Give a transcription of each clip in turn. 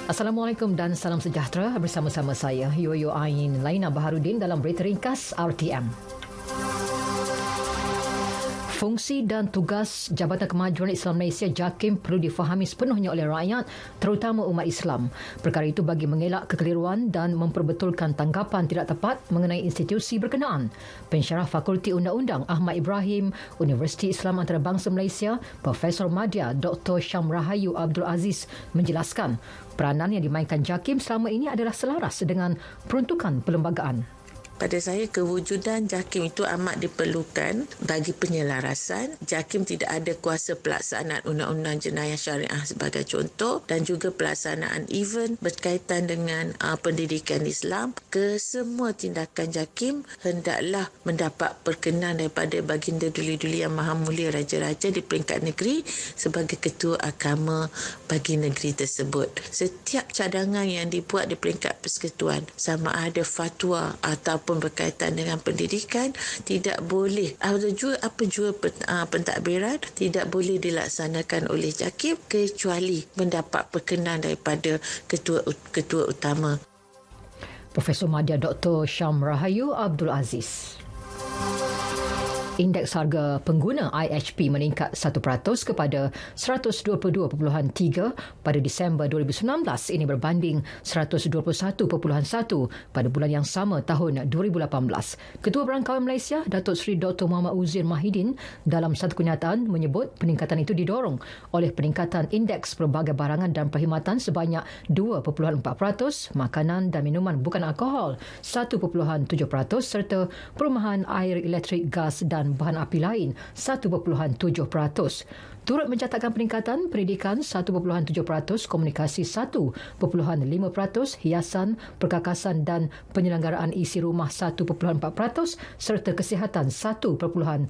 Assalamualaikum dan salam sejahtera bersama-sama saya Yoyo Ain Laina Baharudin dalam berita ringkas RTM. Fungsi dan tugas Jabatan Kemajuan Islam Malaysia JAKIM perlu difahami sepenuhnya oleh rakyat, terutama umat Islam. Perkara itu bagi mengelak kekeliruan dan memperbetulkan tanggapan tidak tepat mengenai institusi berkenaan. Pensyarah Fakulti Undang-Undang Ahmad Ibrahim, Universiti Islam Antarabangsa Malaysia, Profesor Madya Dr. Syam Rahayu Abdul Aziz menjelaskan peranan yang dimainkan JAKIM selama ini adalah selaras dengan peruntukan perlembagaan. Pada saya, kewujudan JAKIM itu amat diperlukan bagi penyelarasan. JAKIM tidak ada kuasa pelaksanaan undang-undang jenayah syariah sebagai contoh dan juga pelaksanaan event berkaitan dengan pendidikan Islam. Kesemua tindakan JAKIM hendaklah mendapat perkenan daripada Baginda Duli-Duli Yang Maha Mulia Raja-Raja di peringkat negeri sebagai ketua agama bagi negeri tersebut. Setiap cadangan yang dibuat di peringkat persekutuan, sama ada fatwa atau berkaitan dengan pendidikan, tidak boleh apa jua pentadbiran tidak boleh dilaksanakan oleh JAKIM kecuali mendapat perkenan daripada ketua utama. Profesor Madya Dr. Syam Rahayu Abdul Aziz. Indeks harga pengguna IHP meningkat 1% kepada 122.3 pada Disember 2019. Ini berbanding 121.1 pada bulan yang sama tahun 2018. Ketua Berangkawan Malaysia, Datuk Seri Dr. Muhammad Uzir Mahidin dalam satu kenyataan menyebut peningkatan itu didorong oleh peningkatan indeks pelbagai barangan dan perkhidmatan sebanyak 2.4%, makanan dan minuman bukan alkohol 1.7% serta perumahan, air, elektrik, gas dan bahan api lain 1.7%. Turut mencatatkan peningkatan pendidikan 1.7%, komunikasi 1.5%, hiasan, perkakasan dan penyelenggaraan isi rumah 1.4% serta kesihatan 1.4%.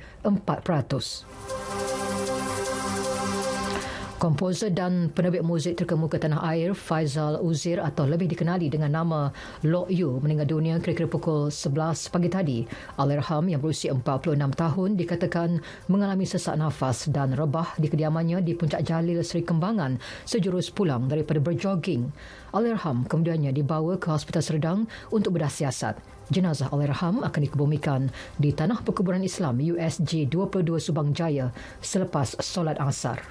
Komposer dan penerbit muzik terkemuka tanah air Faizal Uzir atau lebih dikenali dengan nama Lok Yu meninggal dunia kira-kira pukul 11 pagi tadi. Allahyarham yang berusia 46 tahun dikatakan mengalami sesak nafas dan rebah di kediamannya di Puncak Jalil Seri Kembangan sejurus pulang daripada berjoging. Allahyarham kemudiannya dibawa ke Hospital Serdang untuk bedah siasat. Jenazah Allahyarham akan dikebumikan di Tanah Perkuburan Islam USJ 22 Subang Jaya selepas solat asar.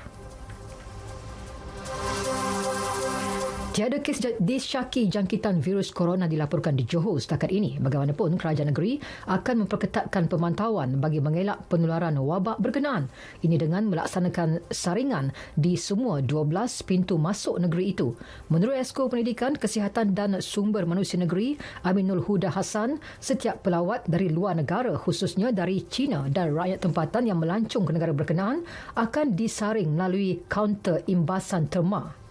Tiada kes disyaki jangkitan virus corona dilaporkan di Johor setakat ini. Bagaimanapun, kerajaan negeri akan memperketatkan pemantauan bagi mengelak penularan wabak berkenaan. Ini dengan melaksanakan saringan di semua 12 pintu masuk negeri itu. Menurut Esko Pendidikan, Kesihatan dan Sumber Manusia Negeri, Aminul Huda Hassan, setiap pelawat dari luar negara, khususnya dari China dan rakyat tempatan yang melancong ke negara berkenaan, akan disaring melalui kaunter imbasan terma.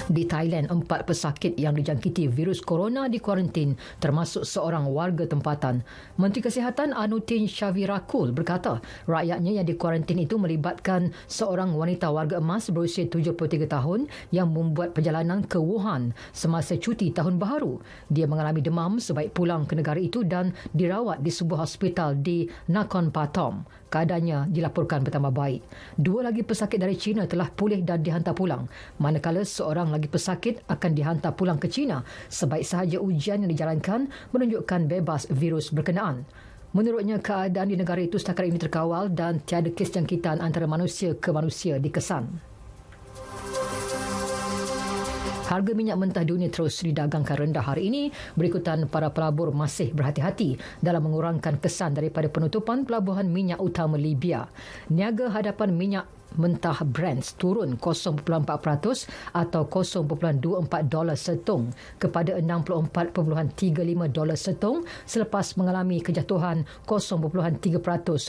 Di Thailand, 4 pesakit yang dijangkiti virus corona dikuarantin, termasuk seorang warga tempatan. Menteri Kesihatan Anutin Shavirakul berkata, rakyatnya yang dikuarantin itu melibatkan seorang wanita warga emas berusia 73 tahun yang membuat perjalanan ke Wuhan semasa cuti tahun baharu. Dia mengalami demam sebaik pulang ke negara itu dan dirawat di sebuah hospital di Nakhon Pathom. Keadaannya dilaporkan bertambah baik. 2 lagi pesakit dari China telah pulih dan dihantar pulang, manakala seorang lagi pesakit akan dihantar pulang ke China sebaik sahaja ujian yang dijalankan menunjukkan bebas virus berkenaan. Menurutnya, keadaan di negara itu setakat ini terkawal dan tiada kes jangkitan antara manusia ke manusia dikesan. Harga minyak mentah dunia terus didagangkan rendah hari ini berikutan para pelabur masih berhati-hati dalam mengurangkan kesan daripada penutupan pelabuhan minyak utama Libya. Niaga hadapan minyak mentah Brent turun 0.4% atau $0.24 setong kepada $64.35 setong selepas mengalami kejatuhan 0.3%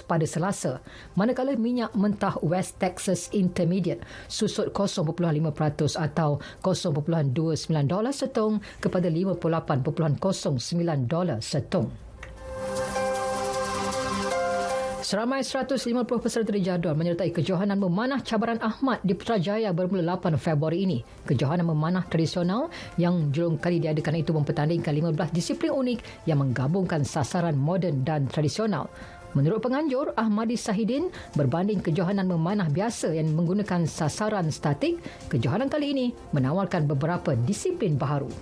pada Selasa. Manakala minyak mentah West Texas Intermediate susut 0.5% atau $0.29 setong kepada $58.09 setong. Seramai 150 peserta dijadual menyertai kejohanan memanah cabaran Ahmad di Putrajaya bermula 8 Februari ini. Kejohanan memanah tradisional yang julung kali diadakan itu mempertandingkan 15 disiplin unik yang menggabungkan sasaran moden dan tradisional. Menurut penganjur Ahmadi Sahidin, berbanding kejohanan memanah biasa yang menggunakan sasaran statik, kejohanan kali ini menawarkan beberapa disiplin baharu.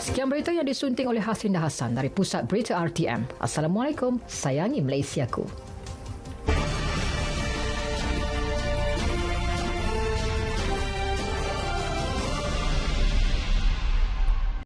Sekian berita yang disunting oleh Hasrinda Hasan dari Pusat Berita RTM. Assalamualaikum, sayangi Malaysiaku.